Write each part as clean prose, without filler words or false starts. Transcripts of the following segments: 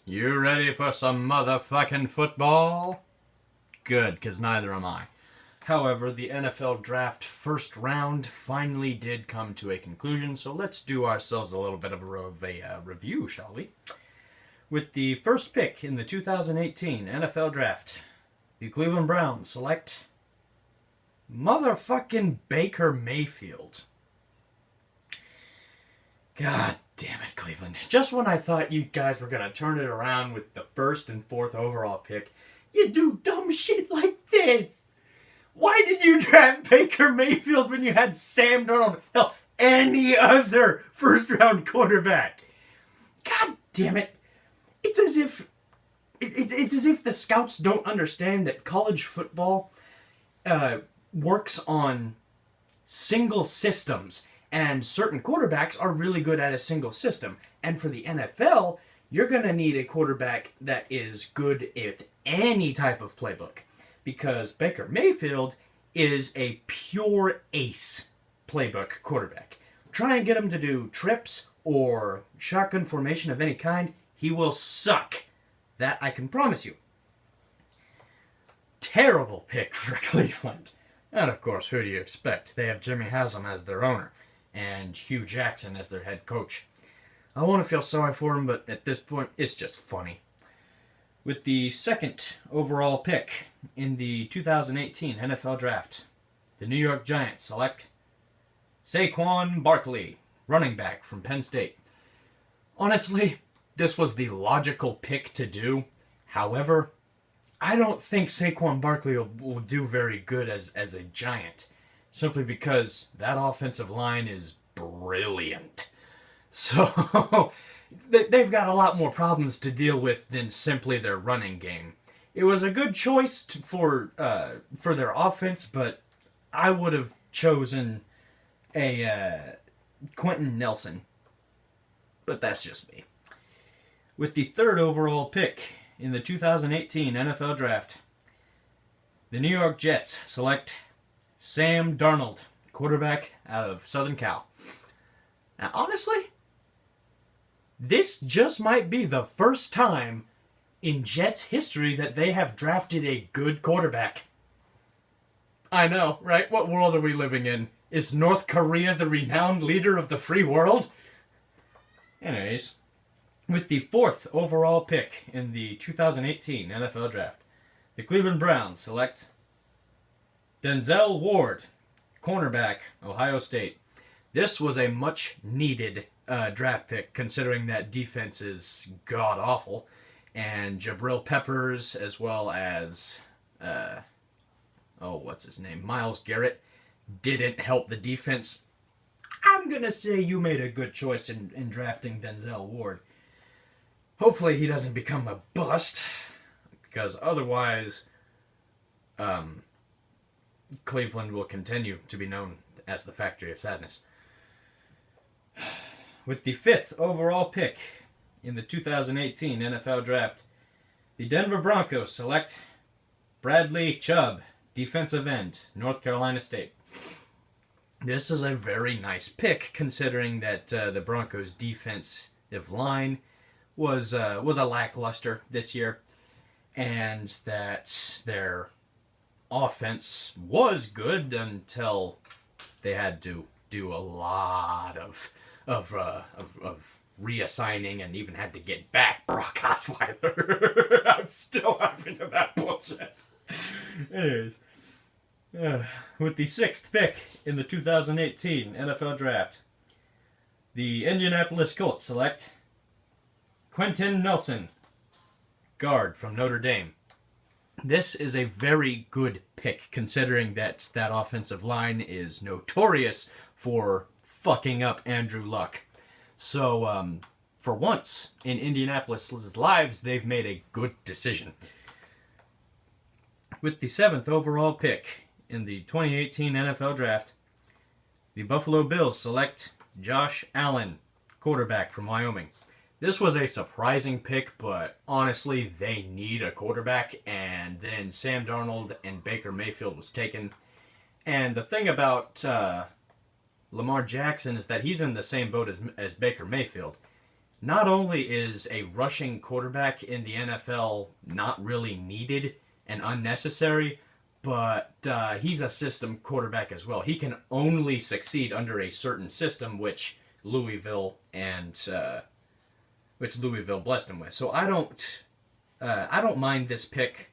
You ready for some motherfucking football? Good, because neither am I. However, the NFL draft first round finally did come to a conclusion, so let's do ourselves a little bit of a review, shall we? With the first pick in the 2018 NFL draft, the Cleveland Browns select motherfucking Baker Mayfield. God damn it, Cleveland. Just when I thought you guys were going to turn it around with the first and fourth overall pick, you do dumb shit like this. Why did you draft Baker Mayfield when you had Sam Darnold? Hell, any other first-round quarterback. God damn it. It's as if the scouts don't understand that college football works on single systems, and certain quarterbacks are really good at a single system. And for the NFL, you're going to need a quarterback that is good at any type of playbook. Because Baker Mayfield is a pure ace playbook quarterback. Try and get him to do trips or shotgun formation of any kind, he will suck. That I can promise you. Terrible pick for Cleveland. And of course, who do you expect? They have Jimmy Haslam as their owner and Hugh Jackson as their head coach. I want to feel sorry for him, but at this point, it's just funny. With the second overall pick in the 2018 NFL Draft, the New York Giants select Saquon Barkley, running back from Penn State. Honestly, this was the logical pick to do. However, I don't think Saquon Barkley will do very good as a Giant, simply because that offensive line is brilliant. So, they've got a lot more problems to deal with than simply their running game. It was a good choice for their offense, but I would have chosen a Quentin Nelson. But that's just me. With the third overall pick in the 2018 NFL Draft, the New York Jets select Sam Darnold, quarterback out of Southern Cal. Now, honestly, this just might be the first time in Jets history that they have drafted a good quarterback. I know, right? What world are we living in? Is North Korea the renowned leader of the free world? Anyways, with the fourth overall pick in the 2018 NFL Draft, the Cleveland Browns select Denzel Ward, cornerback, Ohio State. This was a much-needed draft pick, considering that defense is god-awful, and Jabril Peppers, as well as, Myles Garrett, didn't help the defense. I'm going to say you made a good choice in drafting Denzel Ward. Hopefully he doesn't become a bust, because otherwise Cleveland will continue to be known as the Factory of Sadness. With the fifth overall pick in the 2018 NFL Draft, the Denver Broncos select Bradley Chubb, defensive end, North Carolina State. This is a very nice pick, considering that the Broncos' defensive line was a lackluster this year, and that their offense was good until they had to do a lot of reassigning and even had to get back Brock Osweiler. I'm still laughing at that bullshit. Anyways, with the sixth pick in the 2018 NFL Draft, the Indianapolis Colts select Quentin Nelson, guard from Notre Dame. This is a very good pick, considering that offensive line is notorious for fucking up Andrew Luck. So, for once in Indianapolis' lives, they've made a good decision. With the seventh overall pick in the 2018 NFL Draft, the Buffalo Bills select Josh Allen, quarterback from Wyoming. This was a surprising pick, but honestly, they need a quarterback, and then Sam Darnold and Baker Mayfield was taken. And the thing about Lamar Jackson is that he's in the same boat as Baker Mayfield. not only is a rushing quarterback in the NFL not really needed and unnecessary, but he's a system quarterback as well. He can only succeed under a certain system, which Louisville blessed him with. So I don't mind this pick,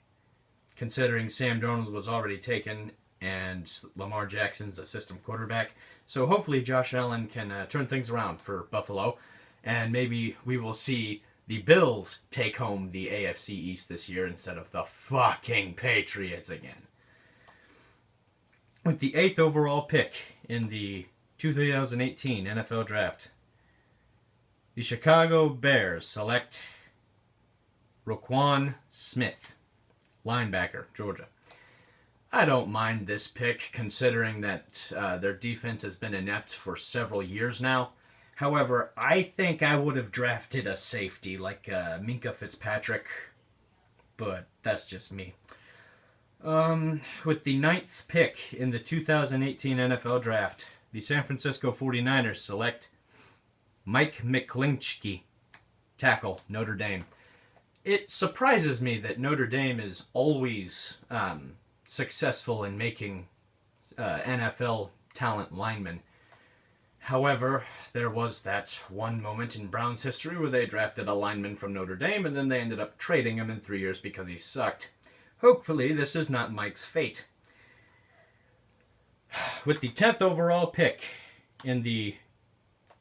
considering Sam Darnold was already taken and Lamar Jackson's a system quarterback. So hopefully Josh Allen can turn things around for Buffalo, and maybe we will see the Bills take home the AFC East this year instead of the fucking Patriots again. With the 8th overall pick in the 2018 NFL Draft, the Chicago Bears select Roquan Smith, linebacker, Georgia. I don't mind this pick, considering that their defense has been inept for several years now. However, I think I would have drafted a safety like Minkah Fitzpatrick, but that's just me. With the 9th pick in the 2018 NFL Draft, the San Francisco 49ers select Mike McGlinchey, tackle, Notre Dame. It surprises me that Notre Dame is always successful in making NFL talent linemen. However, there was that one moment in Browns history where they drafted a lineman from Notre Dame and then they ended up trading him in 3 years because he sucked. Hopefully, this is not Mike's fate. With the 10th overall pick in the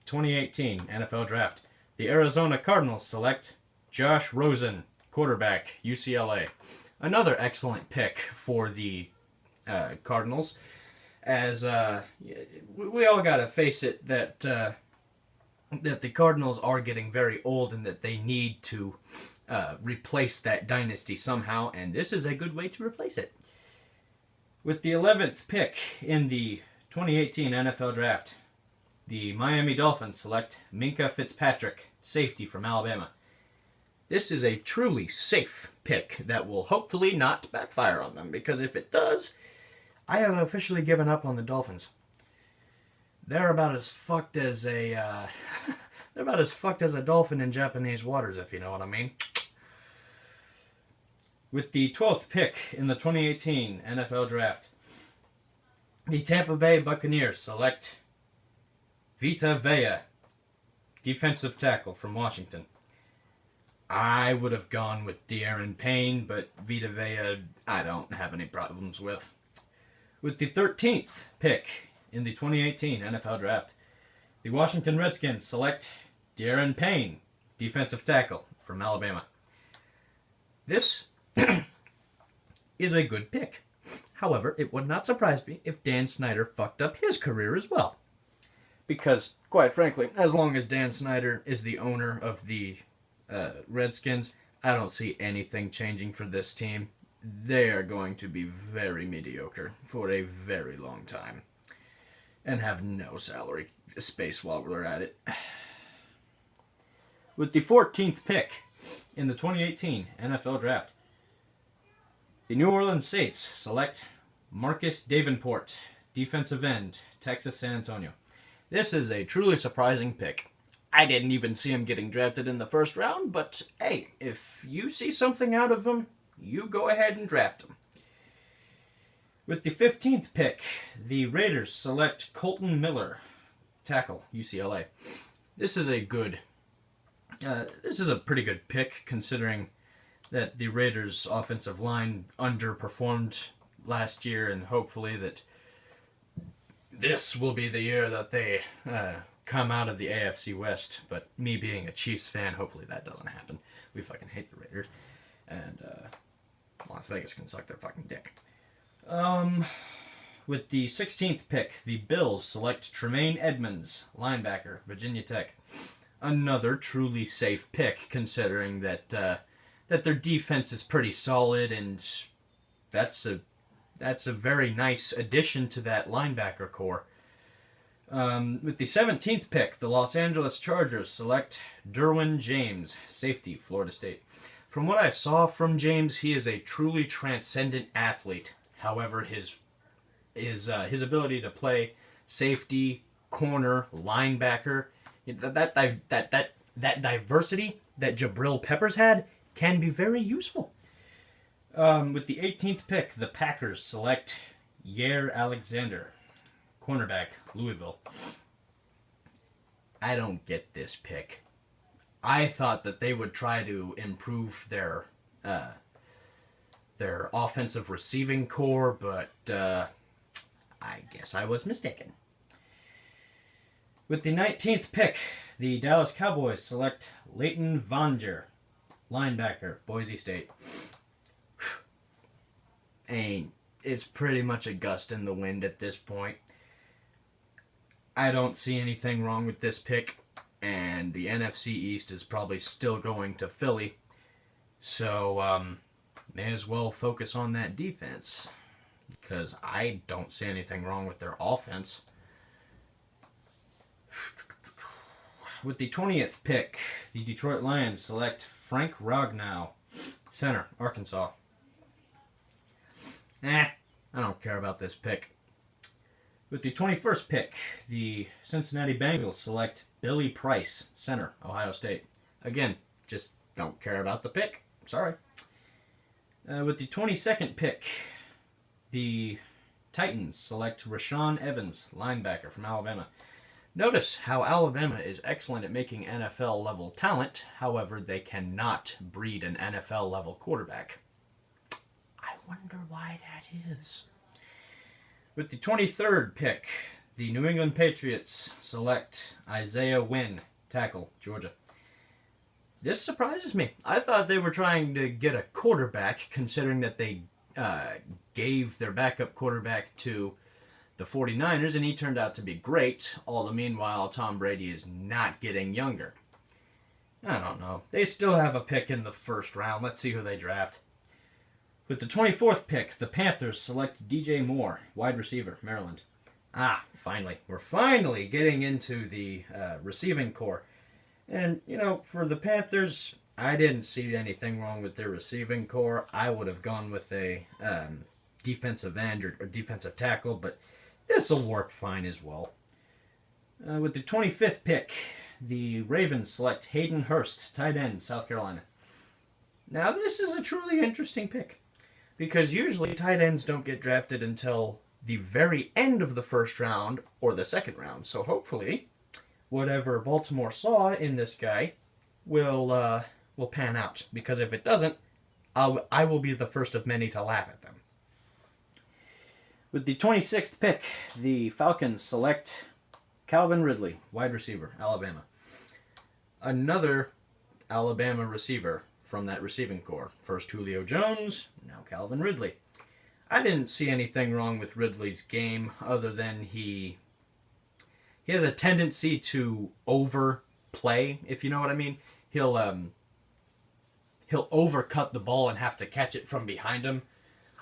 2018 NFL Draft, the Arizona Cardinals select Josh Rosen, quarterback, UCLA. Another excellent pick for the Cardinals, as we all gotta face it that the Cardinals are getting very old and that they need to replace that dynasty somehow, and this is a good way to replace it. With the 11th pick in the 2018 NFL Draft, the Miami Dolphins select Minkah Fitzpatrick, safety from Alabama. This is a truly safe pick that will hopefully not backfire on them, because if it does, I have officially given up on the Dolphins. They're about as fucked as a dolphin in Japanese waters, if you know what I mean. With the 12th pick in the 2018 NFL Draft, the Tampa Bay Buccaneers select Vita Vea, defensive tackle from Washington. I would have gone with De'Aaron Payne, but Vita Vea I don't have any problems with. With the 13th pick in the 2018 NFL Draft, the Washington Redskins select De'Aaron Payne, defensive tackle from Alabama. This is a good pick. However, it would not surprise me if Dan Snyder fucked up his career as well. Because, quite frankly, as long as Dan Snyder is the owner of the Redskins, I don't see anything changing for this team. They are going to be very mediocre for a very long time and have no salary space while we're at it. With the 14th pick in the 2018 NFL Draft, the New Orleans Saints select Marcus Davenport, defensive end, Texas San Antonio. This is a truly surprising pick. I didn't even see him getting drafted in the first round, but hey, if you see something out of him, you go ahead and draft him. With the 15th pick, the Raiders select Colton Miller, tackle, UCLA. This is a pretty good pick, considering that the Raiders' offensive line underperformed last year, and hopefully that this will be the year that they come out of the AFC West. But me being a Chiefs fan, hopefully that doesn't happen. We fucking hate the Raiders, and Las Vegas can suck their fucking dick. With the 16th pick, the Bills select Tremaine Edmonds, linebacker, Virginia Tech. Another truly safe pick, considering that their defense is pretty solid, and that's a very nice addition to that linebacker core. With the 17th pick, the Los Angeles Chargers select Derwin James, safety, Florida State. From what I saw from James, he is a truly transcendent athlete. However, his ability to play safety, corner, linebacker, that that diversity that Jabril Peppers had can be very useful. With the 18th pick, the Packers select Yair Alexander, cornerback, Louisville. I don't get this pick. I thought that they would try to improve their offensive receiving core, but I guess I was mistaken. With the 19th pick, the Dallas Cowboys select Leighton Vander, linebacker, Boise State. It's pretty much a gust in the wind at this point. I don't see anything wrong with this pick, and the NFC East is probably still going to Philly, so may as well focus on that defense, because I don't see anything wrong with their offense. With the 20th pick, the Detroit Lions select Frank Ragnow, center, Arkansas. I don't care about this pick. With the 21st pick, the Cincinnati Bengals select Billy Price, center, Ohio State. Again, just don't care about the pick. Sorry. With the 22nd pick, the Titans select Rashaan Evans, linebacker from Alabama. Notice how Alabama is excellent at making NFL-level talent. However, they cannot breed an NFL-level quarterback. I wonder why that is. With the 23rd pick, the New England Patriots select Isaiah Wynn, tackle, Georgia. This surprises me. I thought they were trying to get a quarterback, considering that they gave their backup quarterback to the 49ers, and he turned out to be great. All the meanwhile, Tom Brady is not getting younger. I don't know. They still have a pick in the first round. Let's see who they draft. With the 24th pick, the Panthers select DJ Moore, wide receiver, Maryland. Finally. We're finally getting into the receiving core. And, for the Panthers, I didn't see anything wrong with their receiving core. I would have gone with a defensive end or defensive tackle, but this will work fine as well. With the 25th pick, the Ravens select Hayden Hurst, tight end, South Carolina. Now, this is a truly interesting pick, because usually tight ends don't get drafted until the very end of the first round or the second round. So hopefully, whatever Baltimore saw in this guy will pan out. Because if it doesn't, I will be the first of many to laugh at them. With the 26th pick, the Falcons select Calvin Ridley, wide receiver, Alabama. Another Alabama receiver from that receiving core. First Julio Jones, now Calvin Ridley. I didn't see anything wrong with Ridley's game other than he has a tendency to overplay, if you know what I mean. He'll overcut the ball and have to catch it from behind him.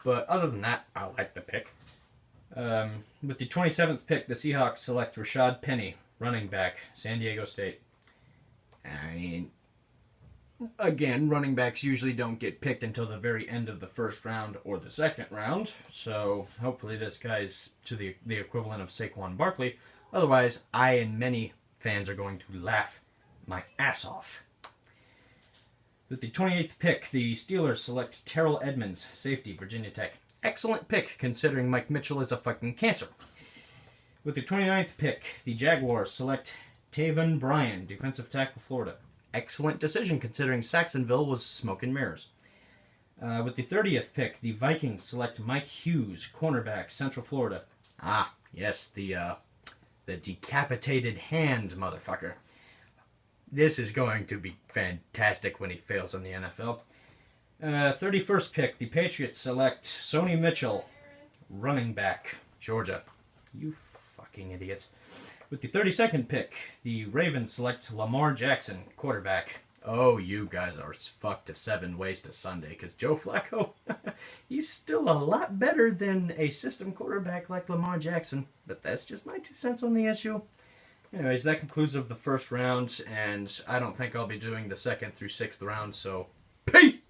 But other than that, I like the pick. With the 27th pick, the Seahawks select Rashad Penny, running back, San Diego State. I mean, again, running backs usually don't get picked until the very end of the first round or the second round, so hopefully this guy's to the equivalent of Saquon Barkley. Otherwise, I and many fans are going to laugh my ass off. With the 28th pick, the Steelers select Terrell Edmonds, safety, Virginia Tech. Excellent pick, considering Mike Mitchell is a fucking cancer. With the 29th pick, the Jaguars select Taven Bryan, defensive tackle, Florida. Excellent decision, considering Saxonville was smoke and mirrors. With the 30th pick, the Vikings select Mike Hughes, cornerback, Central Florida. Yes, the decapitated hand motherfucker. This is going to be fantastic when he fails in the NFL. 31st pick, the Patriots select Sony Mitchell, running back, Georgia. You fucking idiots. With the 32nd pick, the Ravens select Lamar Jackson, quarterback. Oh, you guys are fucked to 7 ways to Sunday, because Joe Flacco, he's still a lot better than a system quarterback like Lamar Jackson. But that's just my 2 cents on the issue. Anyways, that concludes of the first round, and I don't think I'll be doing the 2nd through 6th round, so peace!